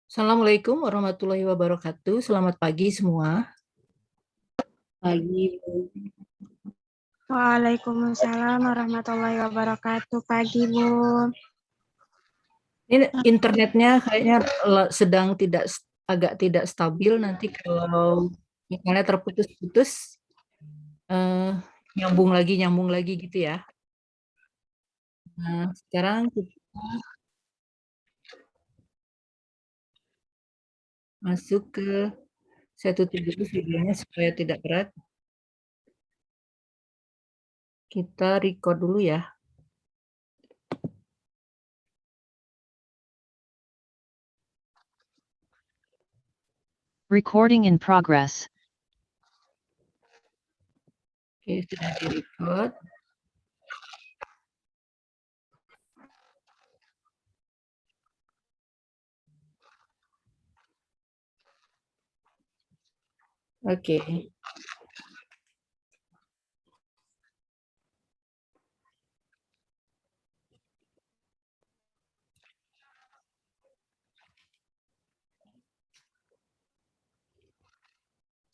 Assalamualaikum warahmatullahi wabarakatuh. Selamat pagi semua. Pagi. Waalaikumsalam warahmatullahi wabarakatuh. Pagi, Bu. Ini internetnya kayaknya sedang agak tidak stabil. Nanti kalau misalnya terputus-putus, eh, nyambung lagi gitu ya. Nah, sekarang kita masuk ke, saya tutup dulu videonya supaya tidak berat. Kita record dulu ya. Recording in progress. Oke, sudah di-record. Oke.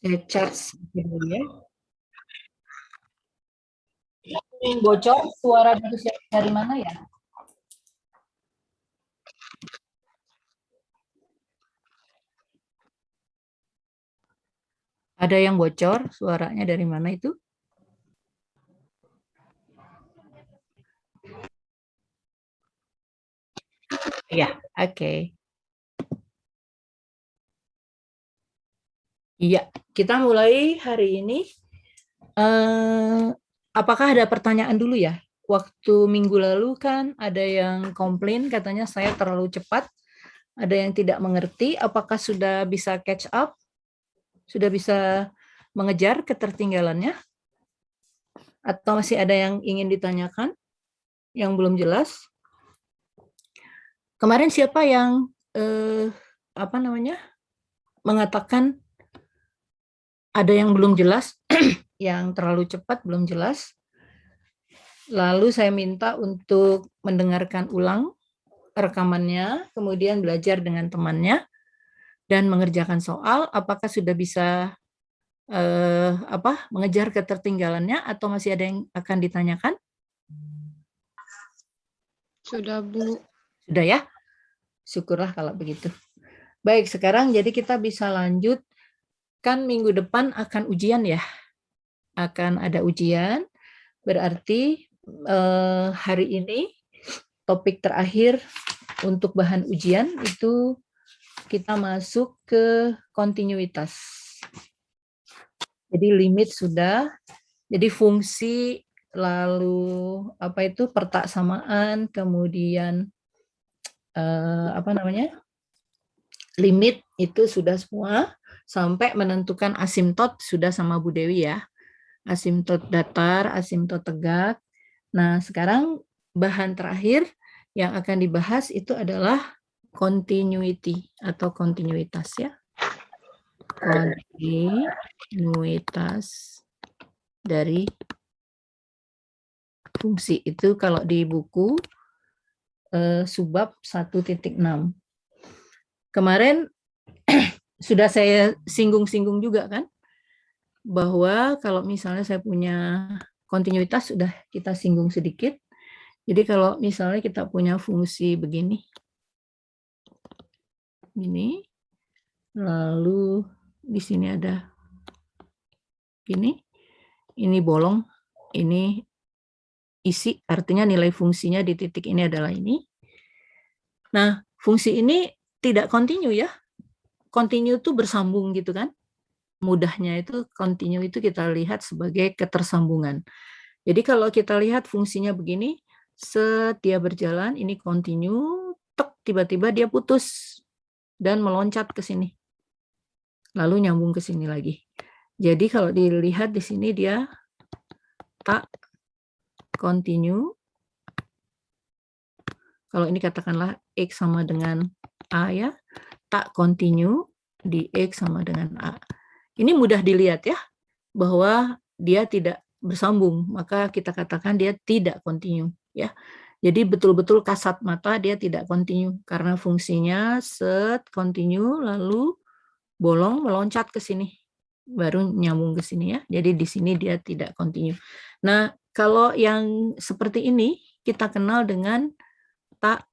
Saya charge dulu ya. Yang bocor suara dari mana ya? Ada yang bocor suaranya dari mana itu? Ya, oke. Iya, kita mulai hari ini. Apakah ada pertanyaan dulu ya? Waktu minggu lalu kan ada yang komplain katanya saya terlalu cepat, ada yang tidak mengerti. Apakah sudah bisa catch up? Sudah bisa mengejar ketertinggalannya? Atau masih ada yang ingin ditanyakan yang belum jelas? Kemarin siapa yang mengatakan ada yang belum jelas, yang terlalu cepat belum jelas? Lalu saya minta untuk mendengarkan ulang rekamannya, kemudian belajar dengan temannya dan mengerjakan soal. Apakah sudah bisa mengejar ketertinggalannya atau masih ada yang akan ditanyakan? Sudah, Bu. Sudah ya? Syukurlah kalau begitu. Baik, sekarang jadi kita bisa lanjut. Kan minggu depan akan ujian ya? Akan ada ujian. Berarti hari ini topik terakhir untuk bahan ujian itu kita masuk ke kontinuitas. Jadi limit sudah, jadi fungsi, lalu pertak samaan, kemudian limit itu sudah semua, sampai menentukan asimtot sudah sama Bu Dewi ya. Asimtot datar, asimtot tegak. Nah, sekarang bahan terakhir yang akan dibahas itu adalah continuity atau kontinuitas ya. Kontinuitas dari fungsi itu kalau di buku subbab 1.6. Kemarin sudah saya singgung-singgung juga kan, bahwa kalau misalnya saya punya kontinuitas sudah kita singgung sedikit. Jadi kalau misalnya kita punya fungsi begini, ini, lalu di sini ada ini bolong, ini isi, artinya nilai fungsinya di titik ini adalah ini. Nah, fungsi ini tidak kontinu ya. Kontinu itu bersambung gitu kan. Mudahnya itu kontinu itu kita lihat sebagai ketersambungan. Jadi kalau kita lihat fungsinya begini, dia berjalan, ini kontinu, tiba-tiba dia putus dan meloncat ke sini. Lalu nyambung ke sini lagi. Jadi kalau dilihat di sini dia tak kontinu. Kalau ini katakanlah X sama dengan A ya, tak kontinu di X sama dengan A. Ini mudah dilihat ya, bahwa dia tidak bersambung, maka kita katakan dia tidak kontinu ya. Jadi betul-betul kasat mata dia tidak kontinu karena fungsinya set kontinu lalu bolong meloncat ke sini baru nyambung ke sini ya. Jadi di sini dia tidak kontinu. Nah, kalau yang seperti ini kita kenal dengan tak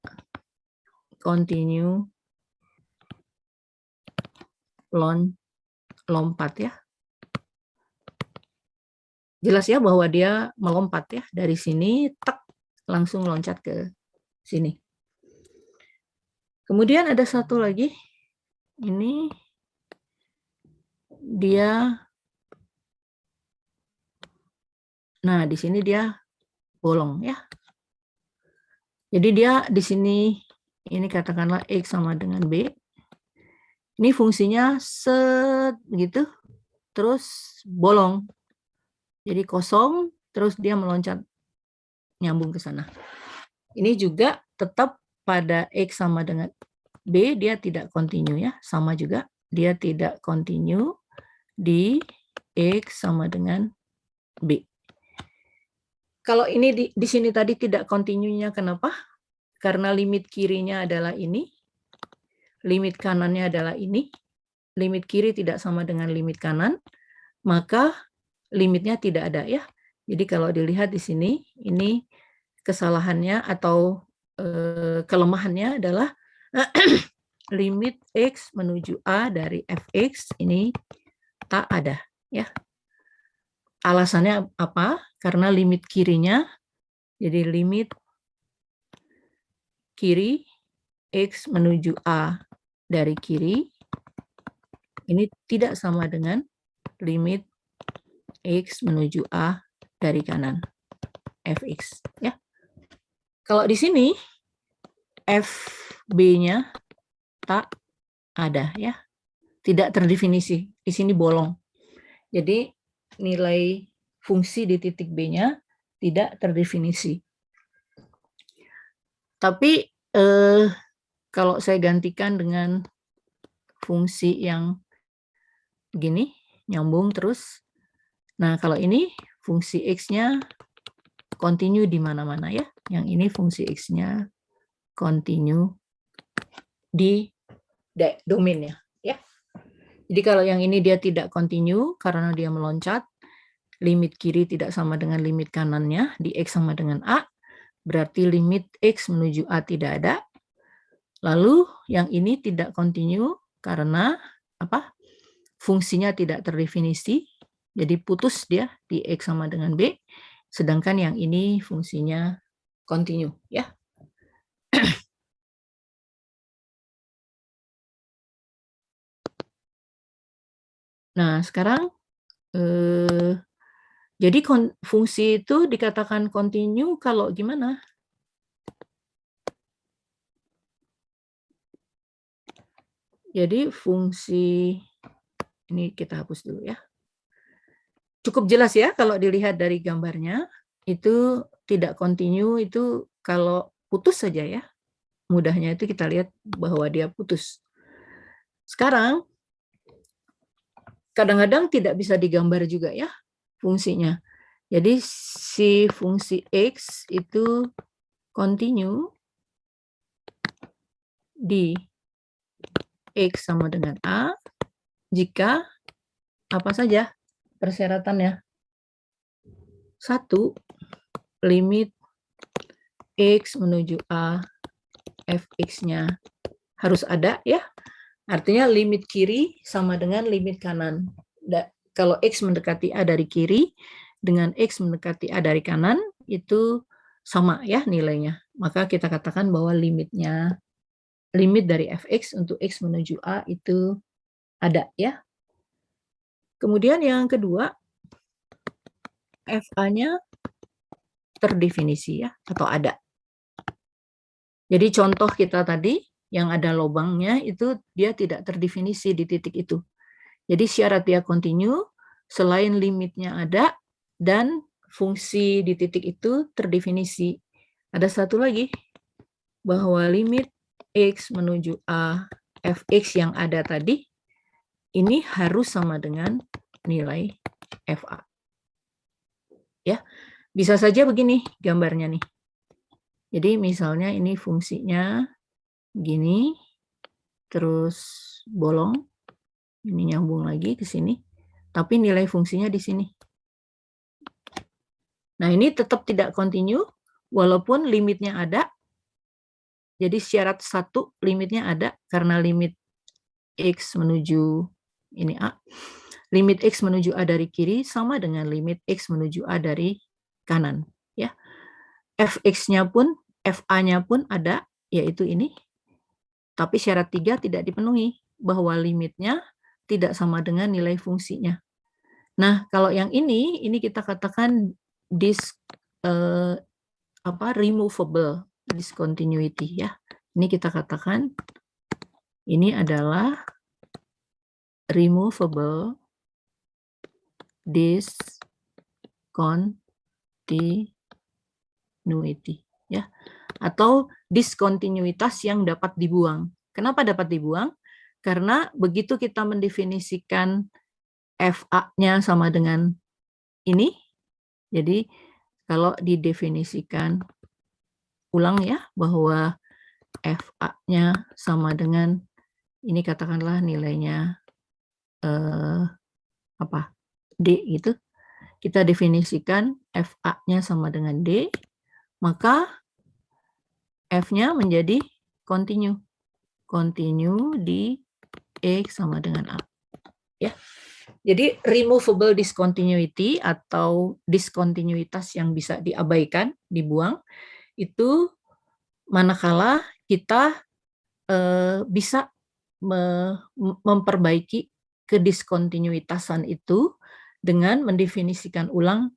kontinu lompat ya. Jelas ya bahwa dia melompat ya dari sini tak langsung loncat ke sini. Kemudian ada satu lagi, ini dia, nah di sini dia bolong ya. Jadi dia di sini, ini katakanlah X sama dengan B. Ini fungsinya set gitu, terus bolong. Jadi kosong, terus dia meloncat nyambung ke sana. Ini juga tetap pada X sama dengan B, dia tidak kontinu ya, sama juga. Dia tidak kontinu di X sama dengan B. Kalau ini di sini tadi tidak kontinunya, kenapa? Karena limit kirinya adalah ini, limit kanannya adalah ini, limit kiri tidak sama dengan limit kanan, maka limitnya tidak ada ya. Jadi kalau dilihat di sini, ini kesalahannya atau kelemahannya adalah limit X menuju A dari fx ini tak ada ya. Alasannya apa? Karena limit kirinya, jadi limit kiri X menuju A dari kiri ini tidak sama dengan limit X menuju A dari kanan fx ya. Kalau di sini fb-nya tak ada ya, tidak terdefinisi, di sini bolong. Jadi nilai fungsi di titik B-nya tidak terdefinisi. Tapi kalau saya gantikan dengan fungsi yang gini, nyambung terus. Nah, kalau ini fungsi X-nya kontinu di mana-mana ya. Yang ini fungsi X-nya kontinu di domainnya ya. Jadi kalau yang ini dia tidak kontinu karena dia meloncat, limit kiri tidak sama dengan limit kanannya, di X sama dengan A, berarti limit X menuju A tidak ada. Lalu yang ini tidak kontinu karena apa? Fungsinya tidak terdefinisi, jadi putus dia di X sama dengan B, sedangkan yang ini fungsinya kontinu ya. Nah, sekarang jadi fungsi itu dikatakan kontinu kalau gimana? Jadi fungsi, ini kita hapus dulu ya. Cukup jelas ya kalau dilihat dari gambarnya, itu tidak kontinu itu kalau putus saja ya. Mudahnya itu kita lihat bahwa dia putus. Sekarang, kadang-kadang tidak bisa digambar juga ya fungsinya. Jadi si fungsi X itu kontinu di X sama dengan A jika apa saja persyaratannya. 1, limit X menuju A fx-nya harus ada ya. Artinya limit kiri sama dengan limit kanan. Kalau X mendekati A dari kiri dengan X mendekati A dari kanan itu sama ya nilainya. Maka kita katakan bahwa limit dari fx untuk X menuju A itu ada ya. Kemudian yang kedua, FA-nya terdefinisi ya atau ada. Jadi contoh kita tadi yang ada lubangnya itu dia tidak terdefinisi di titik itu. Jadi syarat dia kontinu selain limitnya ada dan fungsi di titik itu terdefinisi. Ada satu lagi bahwa limit X menuju A fx yang ada tadi ini harus sama dengan nilai FA. Ya, bisa saja begini gambarnya nih. Jadi misalnya ini fungsinya gini, terus bolong, ini nyambung lagi ke sini, tapi nilai fungsinya di sini. Nah, ini tetap tidak kontinu, walaupun limitnya ada. Jadi syarat 1 limitnya ada, karena limit X menuju ini A. Limit X menuju A dari kiri sama dengan limit X menuju A dari kanan. Ya. Fx-nya pun, Fa-nya pun ada, yaitu ini. Tapi syarat 3 tidak dipenuhi, bahwa limitnya tidak sama dengan nilai fungsinya. Nah, kalau yang ini kita katakan removable discontinuity ya. Ini kita katakan ini adalah removable discontinuity ya. Atau diskontinuitas yang dapat dibuang. Kenapa dapat dibuang? Karena begitu kita mendefinisikan FA-nya sama dengan ini, jadi kalau didefinisikan ulang ya, bahwa FA-nya sama dengan, ini katakanlah nilainya D gitu, kita definisikan FA-nya sama dengan D, maka F-nya menjadi continue di X sama dengan A. Ya. Jadi removable discontinuity atau diskontinuitas yang bisa diabaikan, dibuang, itu manakala kita bisa memperbaiki kediskontinuitasan itu dengan mendefinisikan ulang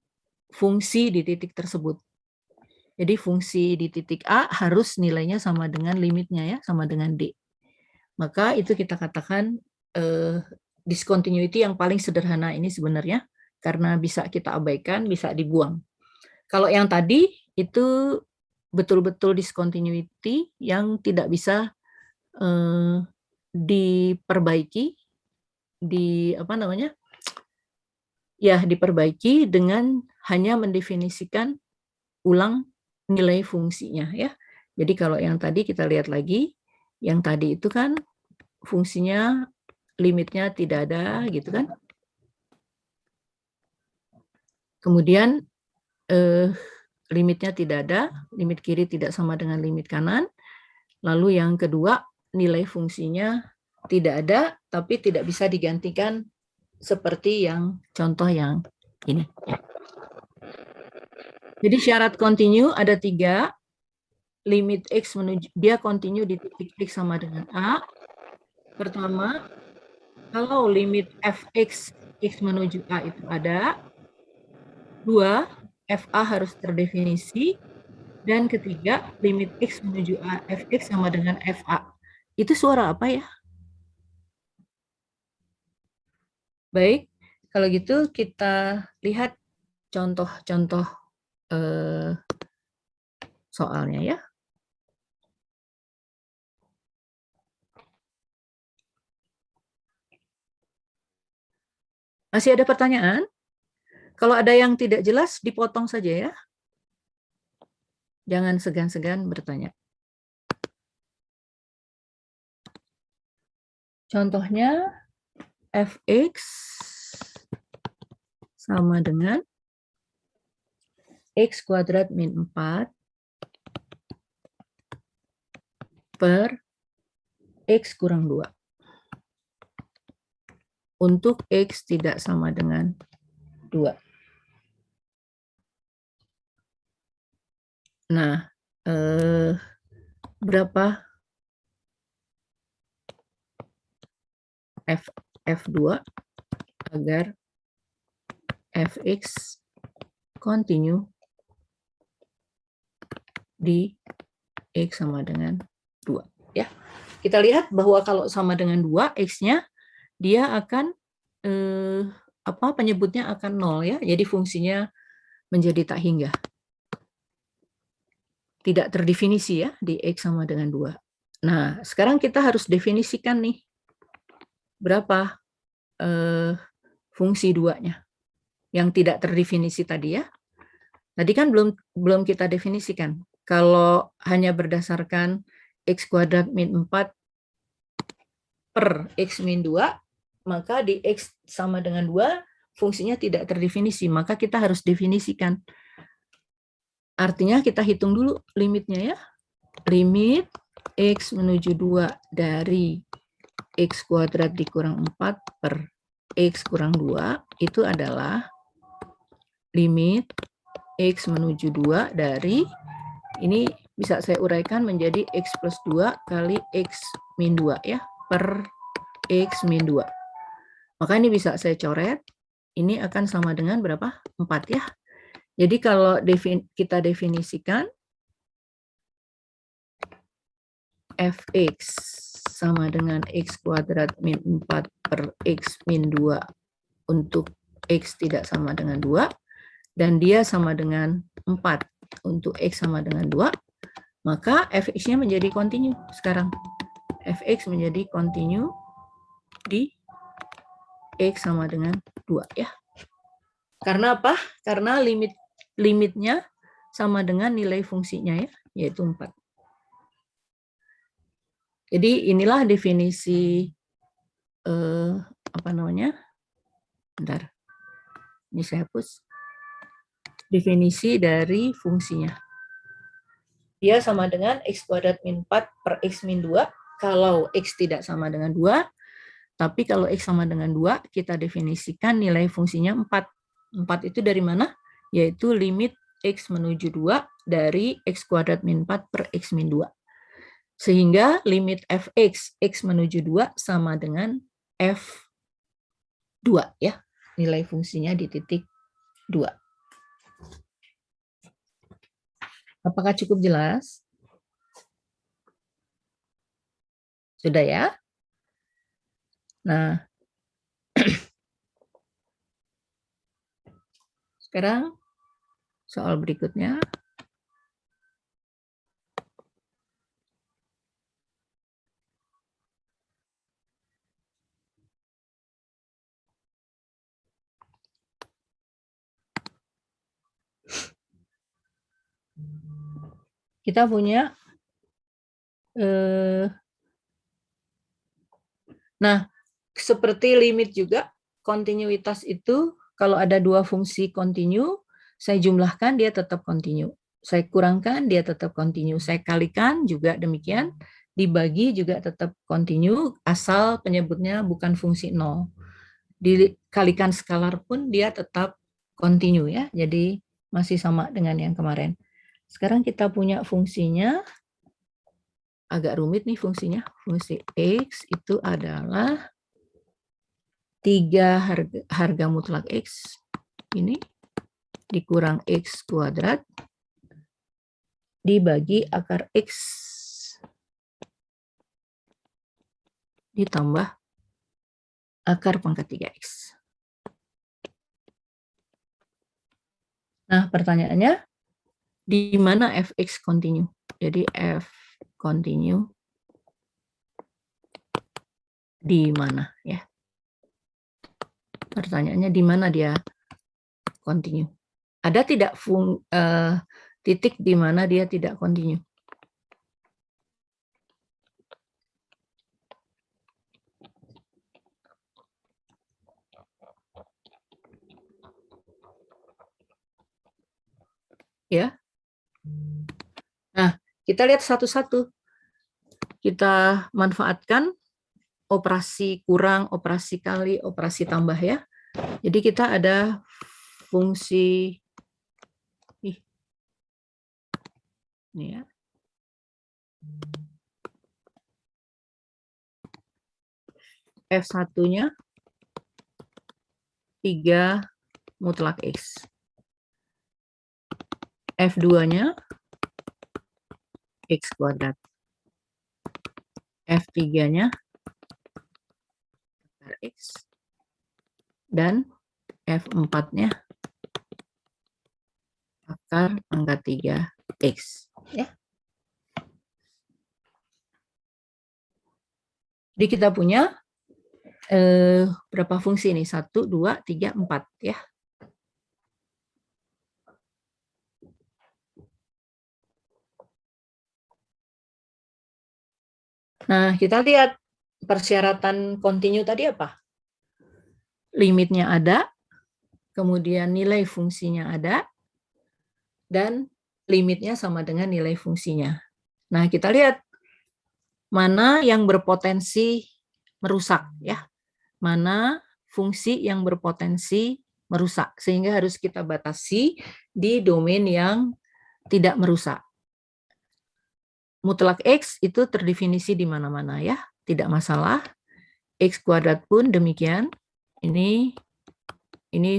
fungsi di titik tersebut. Jadi fungsi di titik A harus nilainya sama dengan limitnya ya, sama dengan D. Maka itu kita katakan discontinuity yang paling sederhana ini sebenarnya, karena bisa kita abaikan, bisa dibuang. Kalau yang tadi itu betul-betul discontinuity yang tidak bisa diperbaiki, diperbaiki dengan hanya mendefinisikan ulang nilai fungsinya ya. Jadi kalau yang tadi kita lihat lagi, yang tadi itu kan fungsinya limitnya tidak ada gitu kan. Kemudian limitnya tidak ada, limit kiri tidak sama dengan limit kanan. Lalu yang kedua, nilai fungsinya tidak ada, tapi tidak bisa digantikan seperti yang contoh yang ini. Jadi syarat continue ada 3. Limit X menuju, dia continue di titik X sama dengan A. Pertama, kalau limit Fx X menuju A itu ada. 2, FA harus terdefinisi. Dan ketiga, limit X menuju A, Fx sama dengan FA. Itu suara apa ya? Baik, kalau gitu kita lihat contoh-contoh soalnya ya. Masih ada pertanyaan? Kalau ada yang tidak jelas, dipotong saja ya. Jangan segan-segan bertanya. Contohnya, Fx sama dengan X kuadrat min 4 per X kurang 2. Untuk X tidak sama dengan 2. Nah, berapa F2 agar Fx continue di X sama dengan 2. Ya. Kita lihat bahwa kalau sama dengan 2, X-nya dia akan penyebutnya akan 0 ya. Jadi fungsinya menjadi tak hingga. Tidak terdefinisi ya di X sama dengan 2. Nah, sekarang kita harus definisikan nih berapa fungsi 2-nya yang tidak terdefinisi tadi ya. Tadi kan belum kita definisikan. Kalau hanya berdasarkan X kuadrat min 4 per X min 2, maka di X sama dengan 2, fungsinya tidak terdefinisi. Maka kita harus definisikan. Artinya kita hitung dulu limitnya ya. Limit X menuju 2 dari X kuadrat dikurang 4 per X kurang 2 itu adalah limit X menuju 2 dari, ini bisa saya uraikan menjadi X plus 2 kali X min 2 ya, per X min 2. Maka ini bisa saya coret, ini akan sama dengan berapa? 4 ya. Jadi kalau kita definisikan fx sama dengan x kuadrat min 4 per x min 2 untuk x tidak sama dengan 2, dan dia sama dengan 4 untuk x sama dengan 2, maka fx-nya menjadi kontinu sekarang. Fx menjadi kontinu di x sama dengan 2 ya. Karena apa? Karena limitnya sama dengan nilai fungsinya ya, yaitu 4. Jadi inilah definisi apa namanya? Bentar. Ini saya hapus. Definisi dari fungsinya. Dia sama dengan x kuadrat min 4 per x min 2 kalau x tidak sama dengan 2. Tapi kalau x sama dengan 2, kita definisikan nilai fungsinya 4. 4 itu dari mana? Yaitu limit x menuju 2 dari x kuadrat min 4 per x min 2. Sehingga limit fx, x menuju 2 sama dengan f2 ya. Nilai fungsinya di titik 2. Apakah cukup jelas? Sudah ya? Nah, sekarang soal berikutnya. Kita punya nah, seperti limit juga, kontinuitas itu kalau ada dua fungsi kontinu, saya jumlahkan dia tetap kontinu. Saya kurangkan dia tetap kontinu. Saya kalikan juga demikian, dibagi juga tetap kontinu asal penyebutnya bukan fungsi nol. Dikalikan skalar pun dia tetap kontinu ya. Jadi masih sama dengan yang kemarin. Sekarang kita punya fungsinya, agak rumit nih fungsinya. Fungsi X itu adalah 3 harga mutlak X ini dikurang X kuadrat dibagi akar X ditambah akar pangkat 3X. Nah, pertanyaannya, di mana fx kontinu? Jadi f kontinu di mana ya? Pertanyaannya di mana dia kontinu? Ada tidak titik di mana dia tidak kontinu? Ya. Nah, kita lihat satu-satu. Kita manfaatkan operasi kurang, operasi kali, operasi tambah ya. Jadi kita ada fungsi ini ya. F1-nya 3 mutlak X. F2-nya X kuadrat. F3-nya X. Dan F4-nya akar pangkat 3X. Ya. Jadi kita punya berapa fungsi nih? 1, 2, 3, 4 ya. Nah, kita lihat persyaratan kontinu tadi apa? Limitnya ada, kemudian nilai fungsinya ada, dan limitnya sama dengan nilai fungsinya. Nah, kita lihat mana yang berpotensi merusak, ya. Mana fungsi yang berpotensi merusak, sehingga harus kita batasi di domain yang tidak merusak. Mutlak X itu terdefinisi di mana-mana, ya, tidak masalah. X kuadrat pun demikian. Ini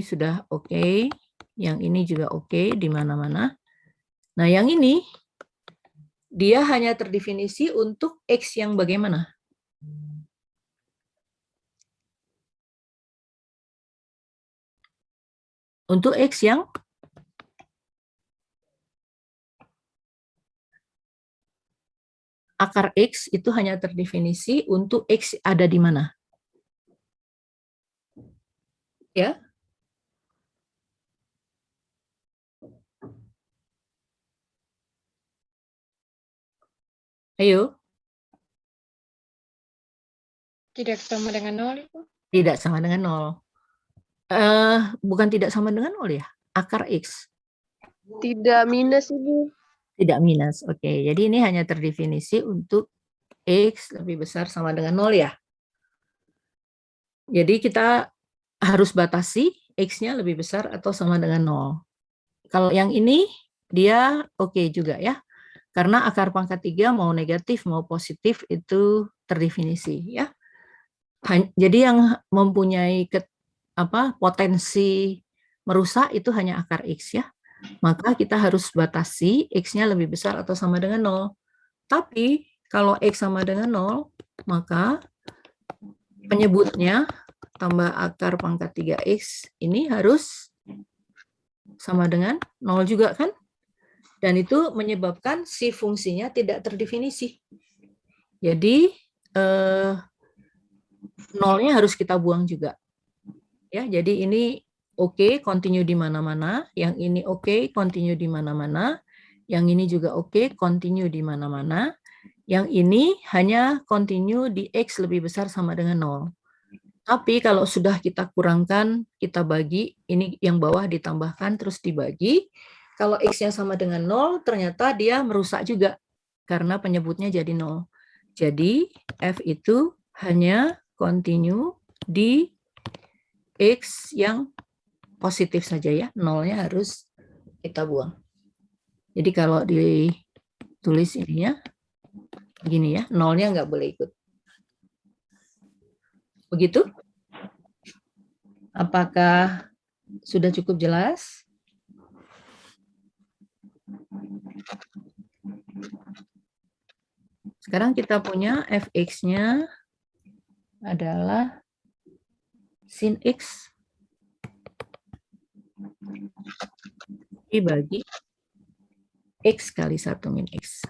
sudah oke, yang ini juga oke di mana-mana. Nah, yang ini dia hanya terdefinisi untuk X yang bagaimana? Untuk X yang akar X itu hanya terdefinisi untuk X ada di mana. Ya. Ayo. Tidak sama dengan 0, Ibu. Tidak sama dengan 0. Bukan tidak sama dengan 0 ya? Akar X. Tidak minus, Ibu. Tidak minus. Oke, jadi ini hanya terdefinisi untuk X lebih besar sama dengan 0 ya. Jadi kita harus batasi X-nya lebih besar atau sama dengan 0. Kalau yang ini, dia oke juga ya. Karena akar pangkat 3 mau negatif mau positif itu terdefinisi ya. Jadi yang mempunyai potensi merusak itu hanya akar X ya. Maka kita harus batasi X-nya lebih besar atau sama dengan 0. Tapi kalau X sama dengan 0, maka penyebutnya tambah akar pangkat 3X ini harus sama dengan 0 juga kan? Dan itu menyebabkan si fungsinya tidak terdefinisi. Jadi, nolnya harus kita buang juga. Ya, jadi ini oke, continue di mana-mana. Yang ini oke, continue di mana-mana. Yang ini juga oke, continue di mana-mana. Yang ini hanya continue di X lebih besar sama dengan 0. Tapi kalau sudah kita kurangkan, kita bagi, ini yang bawah ditambahkan terus dibagi. Kalau X-nya sama dengan 0, ternyata dia merusak juga. Karena penyebutnya jadi 0. Jadi F itu hanya continue di X yang positif saja ya. 0-nya harus kita buang. Jadi kalau ditulis ininya, begini ya, 0-nya nggak boleh ikut. Begitu? Apakah sudah cukup jelas? Sekarang kita punya fx-nya adalah sin x dibagi x kali 1 min x.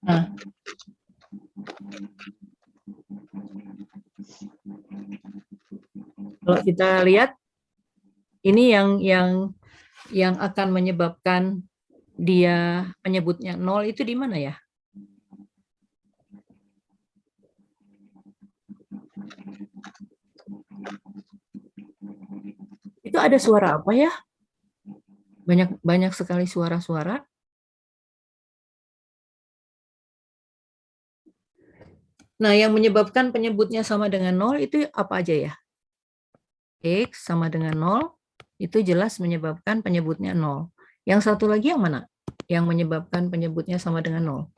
Nah, kalau kita lihat, ini yang akan menyebabkan dia menyebutnya 0 itu di mana ya? Itu ada suara apa ya? Banyak sekali suara-suara. Nah, yang menyebabkan penyebutnya sama dengan 0 itu apa aja ya? X sama dengan 0, itu jelas menyebabkan penyebutnya 0. Yang satu lagi yang mana? Yang menyebabkan penyebutnya sama dengan 0.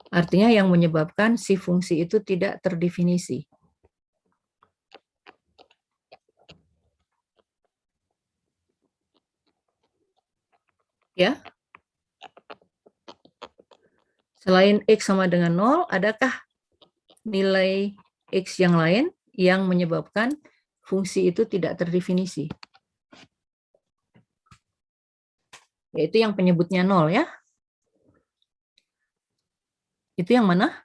Artinya yang menyebabkan si fungsi itu tidak terdefinisi. Ya. Selain X sama dengan 0, adakah nilai X yang lain yang menyebabkan fungsi itu tidak terdefinisi? Yaitu yang penyebutnya 0 ya. Itu yang mana?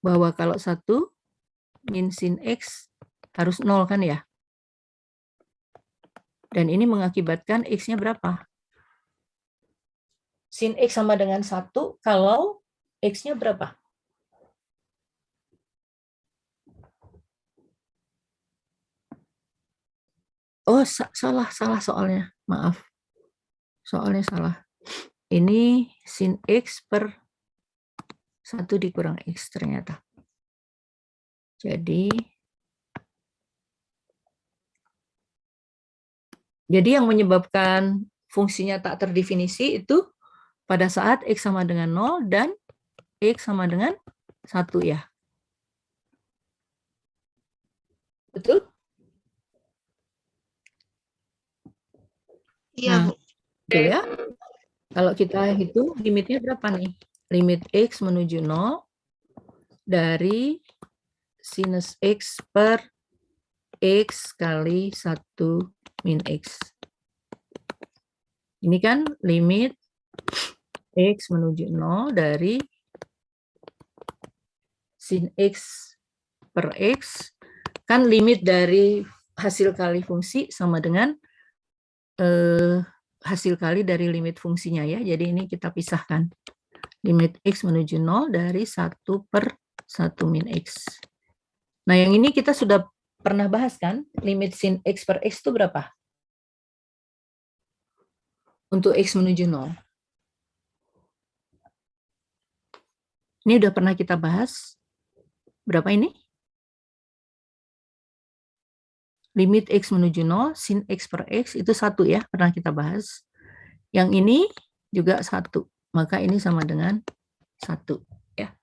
Bahwa kalau 1 min sin X harus 0 kan ya? Dan ini mengakibatkan X-nya berapa? sin X sama dengan 1 kalau X-nya berapa? Oh, salah soalnya. Maaf. Soalnya salah. Ini sin X per 1 dikurang X ternyata. Jadi yang menyebabkan fungsinya tak terdefinisi itu pada saat X sama dengan 0 dan X sama dengan 1 ya. Betul? Iya, Bu. Betul ya. Kalau kita hitung limitnya berapa nih? Limit X menuju 0 dari sinus X per X kali 1 min X. Ini kan limit X menuju 0 dari sin X per X. Kan limit dari hasil kali fungsi sama dengan hasil kali dari limit fungsinya ya. Jadi ini kita pisahkan. Limit X menuju 0 dari 1 per 1 min X. Nah yang ini kita sudah pernah bahas kan? Limit sin X per X itu berapa? Untuk X menuju 0. Ini udah pernah kita bahas. Berapa ini? Limit X menuju 0, sin X per X itu 1 ya, pernah kita bahas. Yang ini juga 1, maka ini sama dengan 1 ya.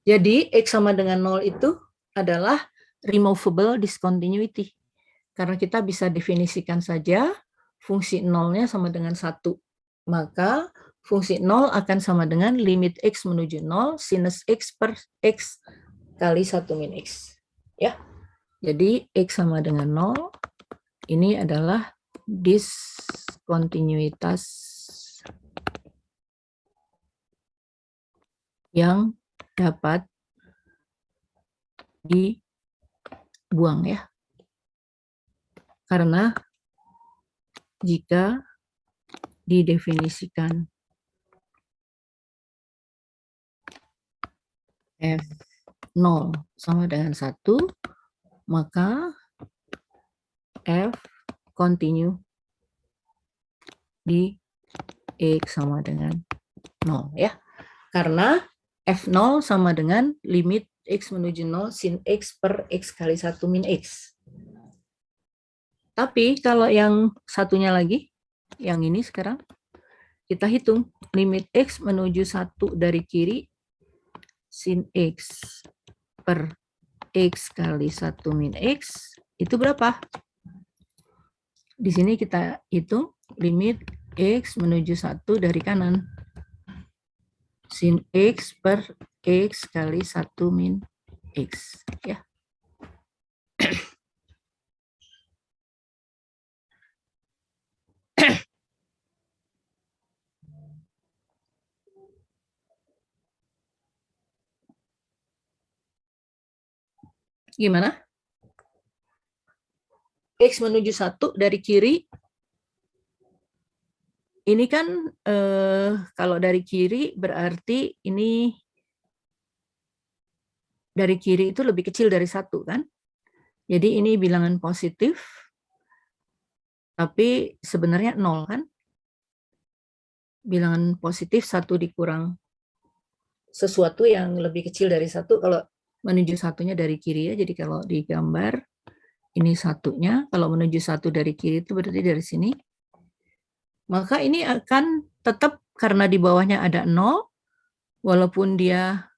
Jadi X sama dengan 0 itu adalah removable discontinuity. Karena kita bisa definisikan saja fungsi 0-nya sama dengan 1. Maka fungsi 0 akan sama dengan limit X menuju 0 sinus X per X kali 1 min X. Ya. Jadi X sama dengan 0. Ini adalah diskontinuitas yang dapat dibuang ya. Karena jika didefinisikan F0 sama dengan 1, maka F continue di X sama dengan 0 ya. Karena F0 sama dengan limit X menuju 0 sin X per X kali 1 min X. Tapi kalau yang satunya lagi, yang ini sekarang, kita hitung limit X menuju 1 dari kiri sin X per X kali 1 min X, itu berapa? Di sini kita hitung limit X menuju 1 dari kanan. Sin X per X kali 1 min X. Ya. Gimana? X menuju 1 dari kiri. Ini kan kalau dari kiri berarti ini dari kiri itu lebih kecil dari 1 kan? Jadi ini bilangan positif, tapi sebenarnya 0 kan? Bilangan positif 1 dikurang sesuatu yang lebih kecil dari 1 kalau menuju satunya dari kiri ya. Jadi kalau digambar ini satunya, kalau menuju 1 dari kiri itu berarti dari sini. Maka ini akan tetap karena di bawahnya ada 0, walaupun dia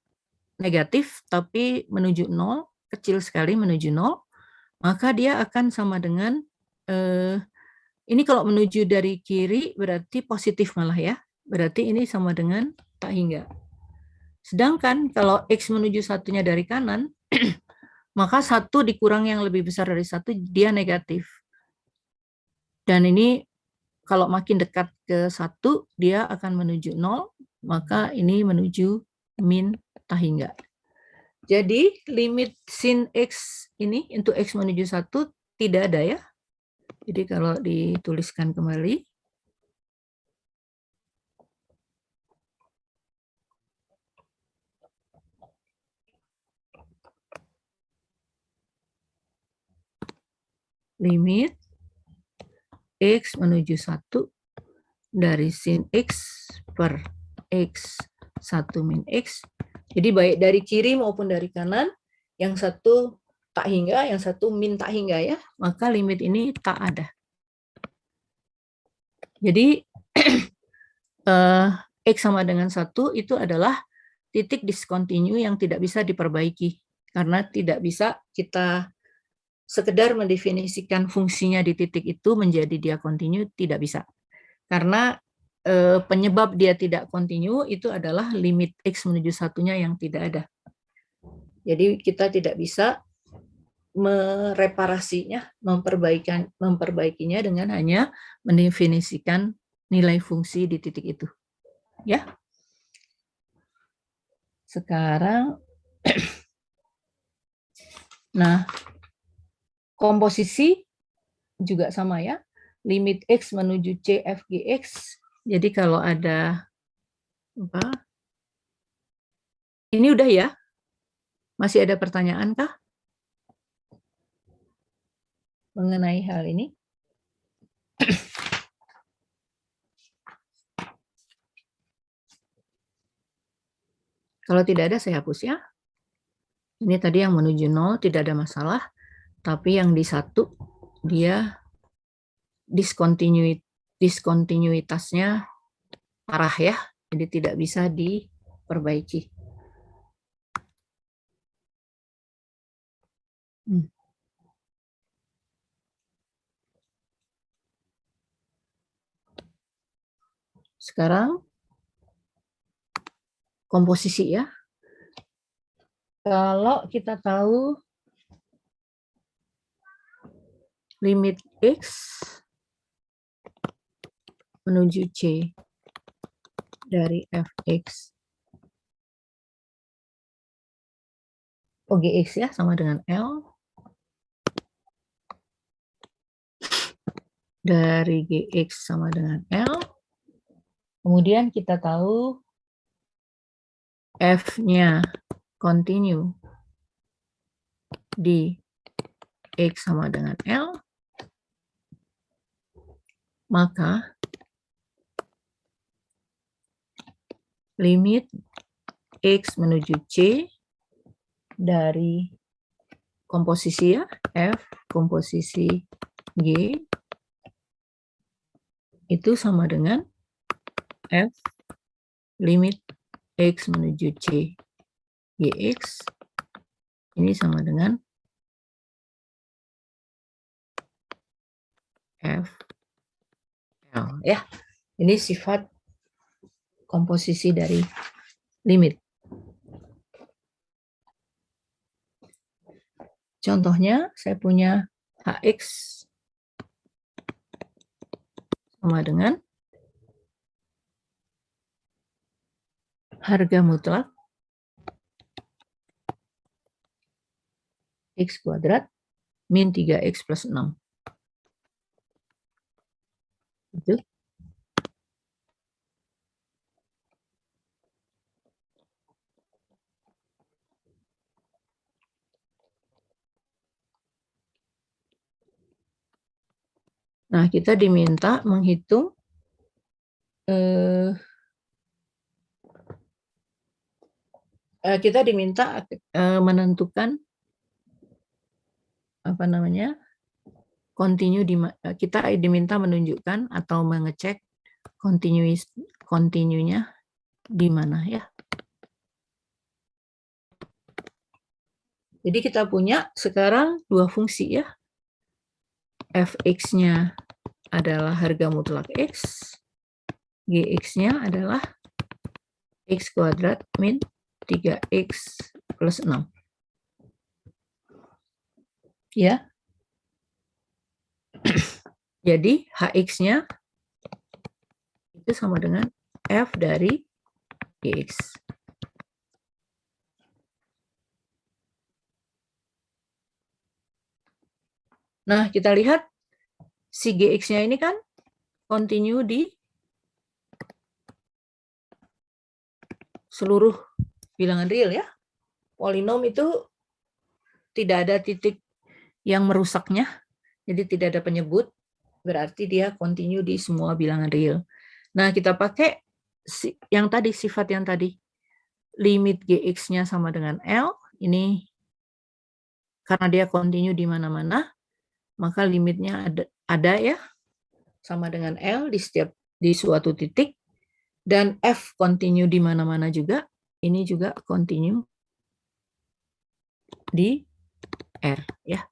negatif, tapi menuju 0, kecil sekali menuju 0, maka dia akan sama dengan, ini kalau menuju dari kiri berarti positif malah ya, berarti ini sama dengan tak hingga. Sedangkan kalau X menuju satunya dari kanan, maka 1 dikurang yang lebih besar dari 1, dia negatif. Dan ini kalau makin dekat ke 1, dia akan menuju 0, maka ini menuju min tak hingga. Jadi limit sin X ini untuk X menuju 1 tidak ada ya. Jadi kalau dituliskan kembali, limit X menuju 1 dari sin X per X 1 min X. Jadi baik dari kiri maupun dari kanan, yang satu tak hingga, yang satu min tak hingga ya, maka limit ini tak ada. Jadi X sama dengan 1 itu adalah titik discontinue yang tidak bisa diperbaiki. Karena tidak bisa kita sekedar mendefinisikan fungsinya di titik itu menjadi dia continue, tidak bisa. Karena penyebab dia tidak continue itu adalah limit X menuju 1-nya yang tidak ada. Jadi kita tidak bisa mereparasinya, memperbaikinya dengan hanya mendefinisikan nilai fungsi di titik itu. Ya. Sekarang nah, komposisi juga sama ya. Limit X menuju C F G X. Jadi kalau ada apa? Ini udah ya? Masih ada pertanyaan kah mengenai hal ini? Kalau tidak ada saya hapus ya. Ini tadi yang menuju 0 tidak ada masalah, tapi yang di 1 dia diskontinuitasnya parah ya, jadi tidak bisa diperbaiki. Sekarang komposisi ya. Kalau kita tahu limit X menuju C dari Fx OGX ya sama dengan L dari Gx sama dengan L. Kemudian kita tahu F-nya continue di X sama dengan L, maka limit X menuju C dari komposisi ya, F komposisi G itu sama dengan F limit X menuju C Gx ini sama dengan F L ya. Ini sifat komposisi dari limit. Contohnya saya punya Hx sama dengan harga mutlak X kuadrat min 3X plus 6. Itu. Nah, kita diminta menghitung kita diminta menentukan apa namanya? Continue kita diminta menunjukkan atau mengecek continue-nya di mana ya. Jadi kita punya sekarang dua fungsi ya. Fx-nya adalah harga mutlak X, Gx-nya adalah X kuadrat min 3X plus 6. Ya. Jadi Hx-nya itu sama dengan F dari Gx. Nah, kita lihat si GX-nya ini kan continue di seluruh bilangan real ya. Polinom itu tidak ada titik yang merusaknya, jadi tidak ada penyebut, berarti dia continue di semua bilangan real. Nah, kita pakai yang tadi, sifat yang tadi. Limit GX-nya sama dengan L, ini karena dia continue di mana-mana, maka limitnya ada ya, sama dengan L di suatu titik, dan F continue di mana-mana juga, ini juga continue di R ya.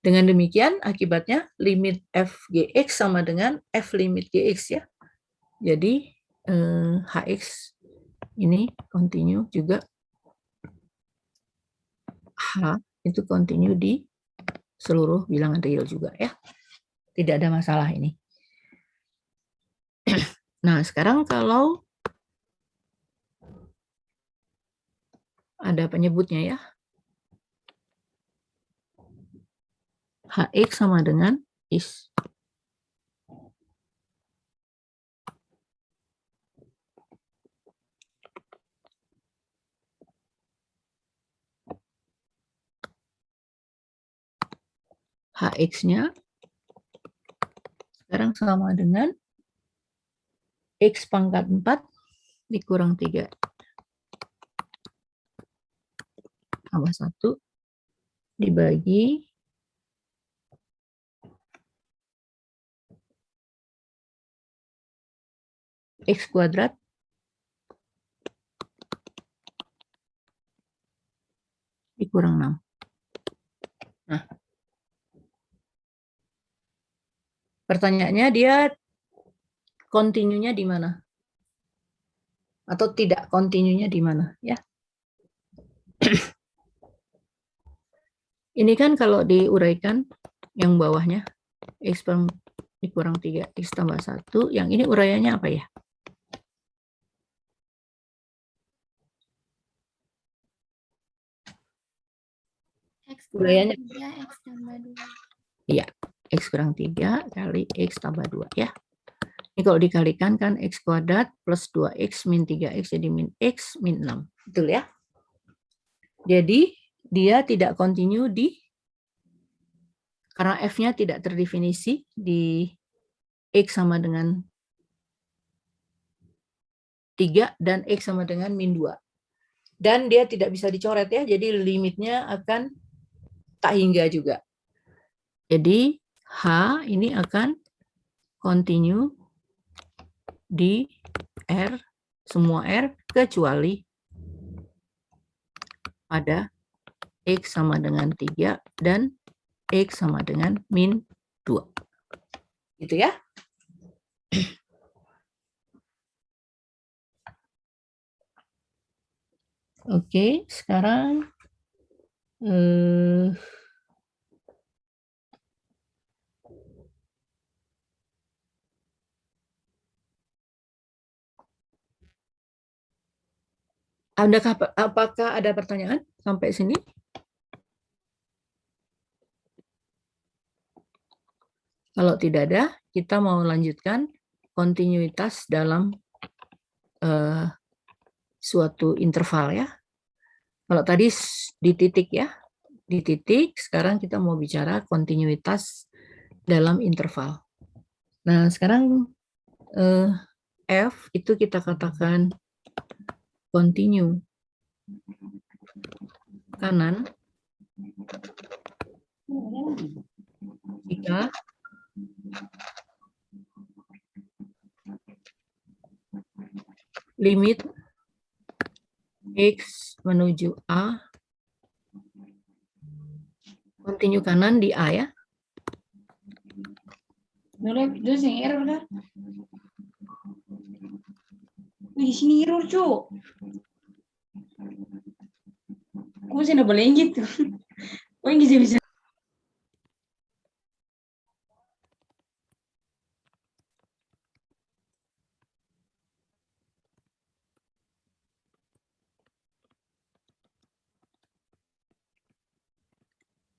Dengan demikian akibatnya limit Fgx sama dengan F limit Gx ya. Jadi Hx ini continue juga, H itu continue di seluruh bilangan real juga ya. Tidak ada masalah ini. Nah, sekarang kalau ada penyebutnya ya. Hx sama dengan is. Hx-nya sekarang sama dengan X pangkat 4 dikurang 3 tambah 1 dibagi X kuadrat dikurang 6. Nah, pertanyaannya dia continue-nya di mana? Atau tidak continue-nya di mana? Ya. Ini kan kalau diuraikan yang bawahnya, X dikurang 3, X tambah 1, yang ini uraiannya apa ya? Uraiannya X tambah 2. Iya, X kurang 3 kali X tambah 2 ya. Ini kalau dikalikan kan X kuadrat plus 2X min 3X jadi min X min 6. Betul ya? Jadi dia tidak continue karena F-nya tidak terdefinisi di X sama dengan 3 dan X sama dengan min 2. Dan dia tidak bisa dicoret ya, jadi limitnya akan tak hingga juga. Jadi H ini akan continue di R, semua R, kecuali pada X sama dengan 3 dan X sama dengan min 2. Gitu ya. Oke, sekarang apakah ada pertanyaan sampai sini? Kalau tidak ada, kita mau lanjutkan kontinuitas dalam suatu interval ya. Kalau tadi di titik ya, di titik, sekarang kita mau bicara kontinuitas dalam interval. Nah, sekarang F itu kita katakan continue kanan jika limit X menuju A continue kanan di A ya. Dulu sing error benar. Di sini error, Cuk. Kok bisa boleh gitu? Kok bisa.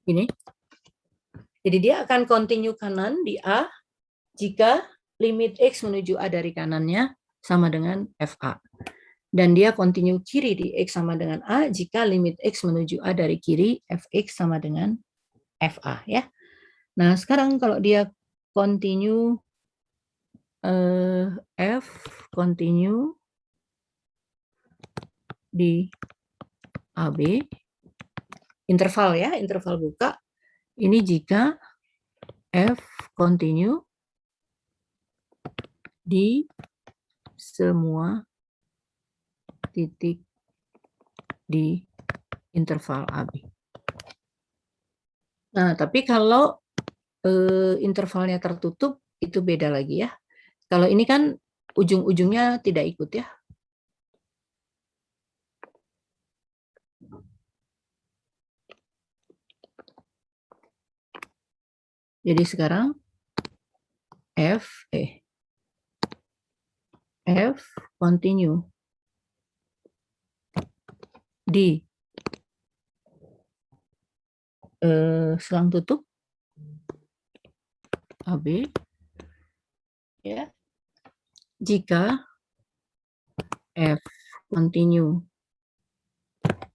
Ini Jadi dia akan continue kanan di A jika limit X menuju A dari kanannya sama dengan FA. Dan dia continue kiri di X sama dengan A jika limit X menuju A dari kiri Fx sama dengan FA ya. Nah, sekarang kalau dia continue F continue di AB interval ya, interval buka. Ini jika F continue di semua titik di interval AB. Nah, tapi kalau intervalnya tertutup, itu beda lagi ya. Kalau ini kan ujung-ujungnya tidak ikut ya. Jadi sekarang F continue di selang tutup AB ya. Jika F continue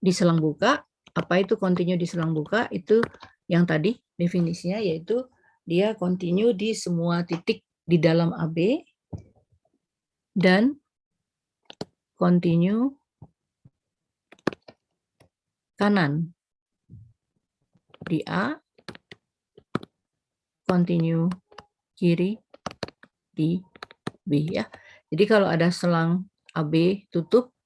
di selang buka, apa itu continue di selang buka? Itu yang tadi definisinya, yaitu dia continue di semua titik di dalam AB dan continue kanan di A, continue kiri di B ya. Jadi kalau ada selang AB tutup,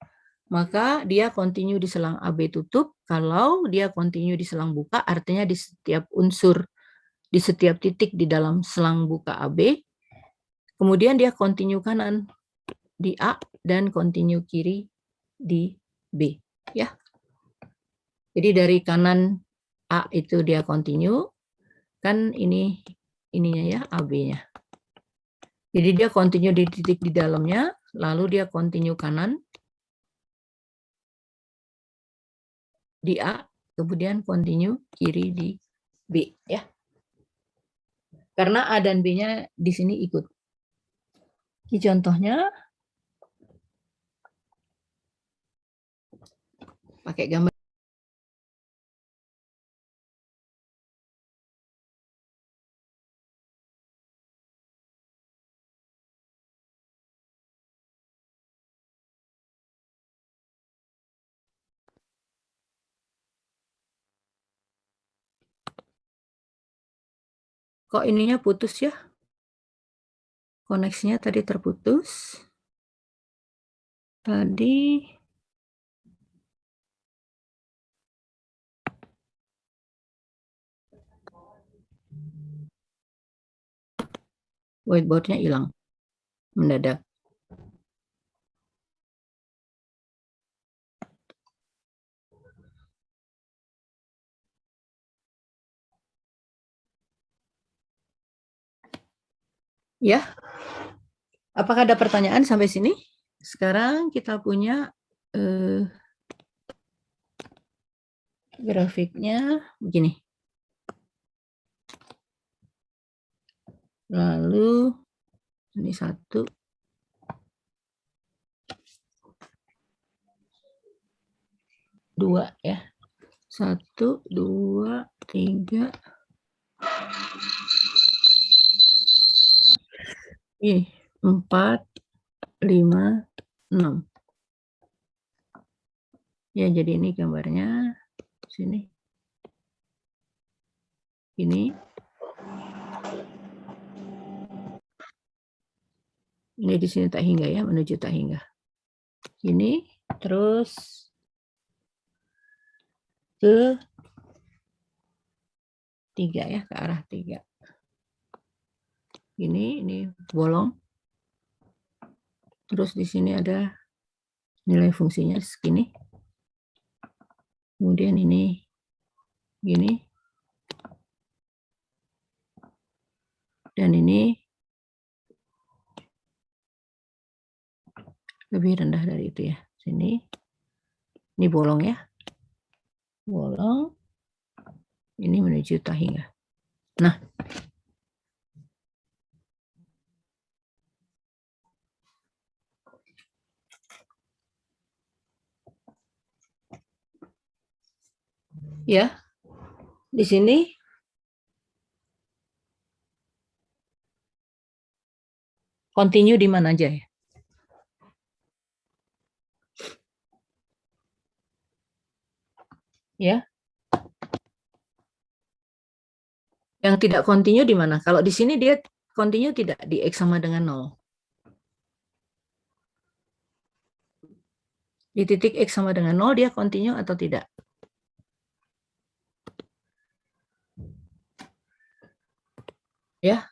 maka dia continue di selang AB tutup. Kalau dia continue di selang buka, artinya di setiap unsur, di setiap titik di dalam selang buka AB, kemudian dia continue kanan di A dan continue kiri di B ya. Jadi dari kanan A itu dia continue, kan ininya ya AB-nya. Jadi dia continue di titik di dalamnya, lalu dia continue kanan di A, kemudian continue kiri di B ya. Karena A dan B-nya di sini ikut. Ini contohnya pakai gambar. Kok ininya putus ya? Koneksinya tadi terputus. Tadi whiteboard-nya hilang mendadak. Ya, apakah ada pertanyaan sampai sini? Sekarang kita punya grafiknya begini. Lalu ini 1, 2 ya. 1, 2, 3. Ih, 4, 5, 6. Ya, jadi ini gambarnya sini. Ini di sini tak hingga ya, menuju tak hingga. Ini terus ke 3 ya, ke arah 3. Ini bolong. Terus di sini ada nilai fungsinya segini. Kemudian ini gini. Dan ini lebih rendah dari itu ya. Sini. Ini bolong ya. Bolong. Ini menuju tak hingga. Nah, ya, di sini continue di mana aja ya? Ya. Yang tidak continue di mana? Kalau di sini dia continue tidak di X sama dengan 0. Di titik X sama dengan 0 dia continue atau tidak? Ya.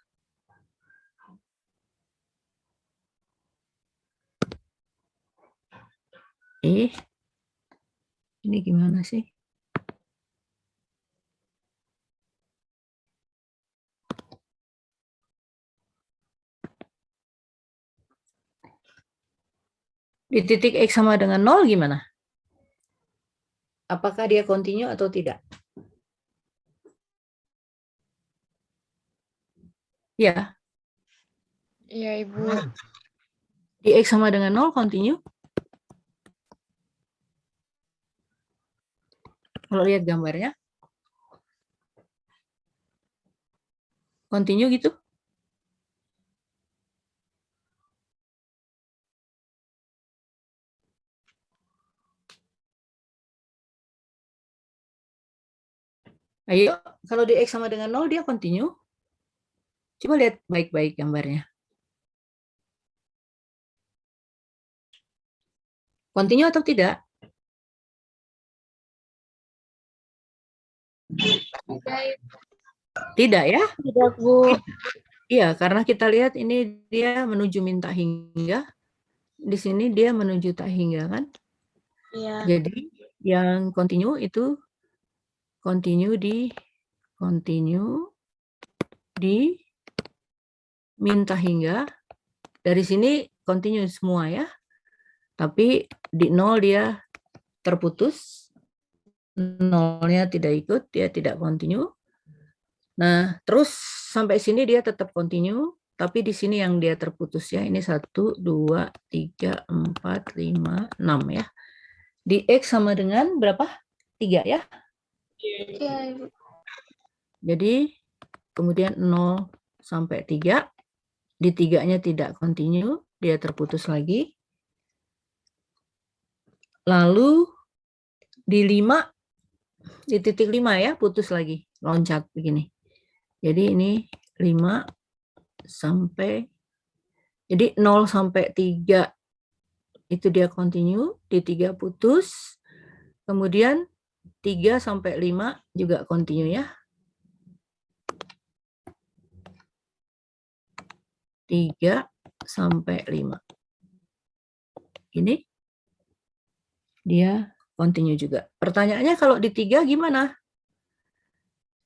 Ini gimana sih? Di titik X sama dengan 0 gimana? Apakah dia continue atau tidak? Ya. Iya, Ibu. Di X sama dengan 0 continue? Kalau lihat gambarnya. Continue gitu? Ayo, kalau di X sama dengan 0 dia continue. Coba lihat baik-baik gambarnya. Continue atau tidak? Tidak ya? Tidak, Bu. Iya, karena kita lihat ini dia menuju minta hingga. Di sini dia menuju tak hingga kan? Iya. Jadi yang continue itu continue di minta hingga. Dari sini continue semua ya. Tapi di 0 dia terputus. 0-nya tidak ikut, dia tidak continue. Nah, terus sampai sini dia tetap continue, tapi di sini yang dia terputus ya. Ini 1, 2, 3, 4, 5, 6 ya. Di X sama dengan berapa? 3 ya. Iya, Ibu. Jadi kemudian 0 sampai 3. Di 3-nya tidak continue, dia terputus lagi. Lalu di 5, di titik 5 ya, putus lagi, loncat begini. Jadi ini 5 sampai, jadi 0 sampai 3 itu dia continue, di 3 putus, kemudian 3 sampai 5 juga continue ya. 3 sampai 5. Ini dia continue juga. Pertanyaannya kalau di 3 gimana?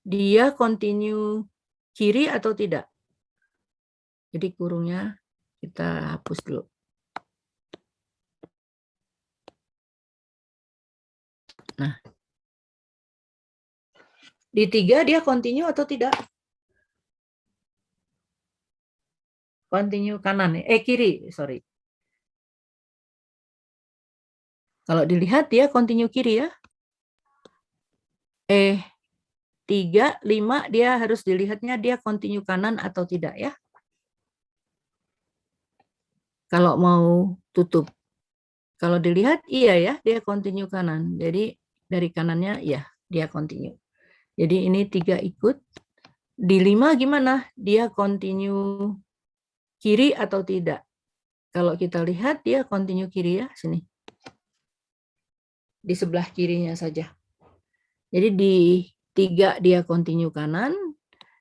Dia continue kiri atau tidak? Jadi kurungnya kita hapus dulu. Nah, di 3 dia continue atau tidak? Continue kanan, kiri, sorry. Kalau dilihat dia continue kiri ya. 3, 5 dia harus dilihatnya dia continue kanan atau tidak ya. Kalau mau tutup. Kalau dilihat iya ya, dia continue kanan. Jadi dari kanannya ya, dia continue. Jadi ini 3 ikut. Di 5 gimana? Dia continue kiri atau tidak? Kalau kita lihat dia continue kiri ya, sini. Di sebelah kirinya saja. Jadi di 3 dia continue kanan,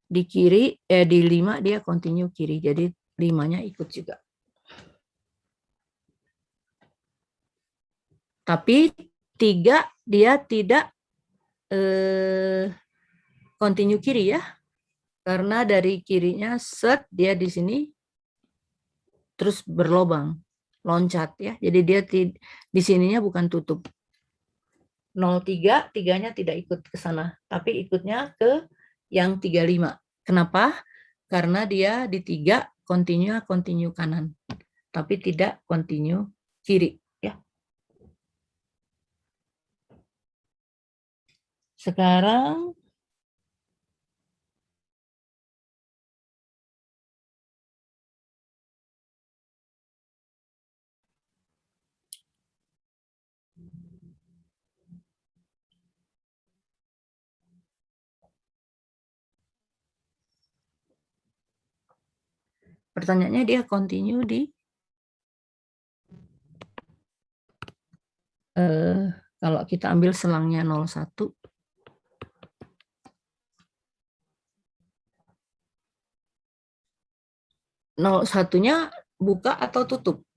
di kiri di 5 dia continue kiri. Jadi 5-nya ikut juga. Tapi 3 dia tidak continue kiri ya. Karena dari kirinya set dia di sini terus berlobang, loncat ya. Jadi dia di sininya bukan tutup. 03, 3-nya tidak ikut ke sana, tapi ikutnya ke yang 35. Kenapa? Karena dia di 3 continue kanan, tapi tidak continue kiri. Ya. Sekarang pertanyaannya dia continue di kalau kita ambil selangnya 01, 01-nya buka atau tutup?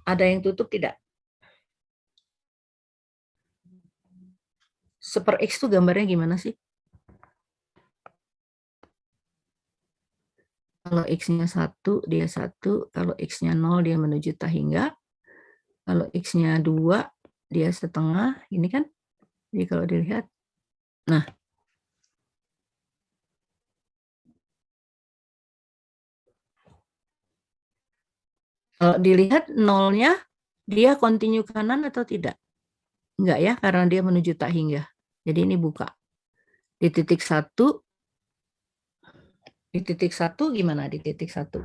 Ada yang tutup tidak? Seper X itu gambarnya gimana sih? Kalau X-nya 1, dia 1. Kalau X-nya 0, dia menuju tak hingga. Kalau X-nya 2, dia setengah. Ini kan? Jadi kalau dilihat. Nah. Kalau dilihat 0-nya, dia continue kanan atau tidak? Enggak ya, karena dia menuju tak hingga. Jadi ini buka. Di titik 1, gimana di titik 1?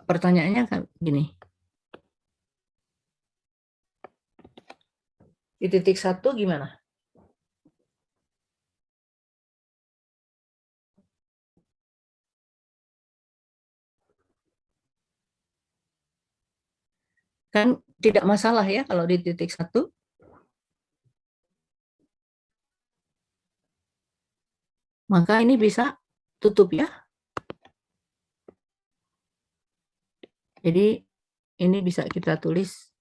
Pertanyaannya kan gini. Di titik 1 gimana? Kan tidak masalah ya kalau di titik 1. Maka ini bisa tutup ya. Jadi ini bisa kita tulis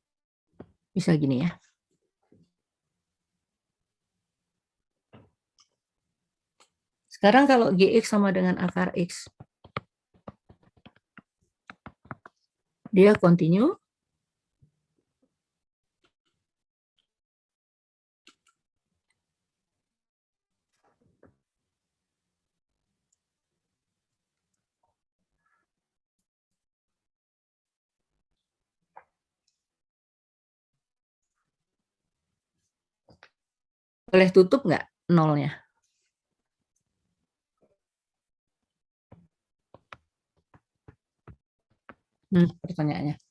bisa gini ya. Sekarang kalau GX sama dengan akar X, dia continue. Boleh tutup nggak nolnya? Pertanyaannya.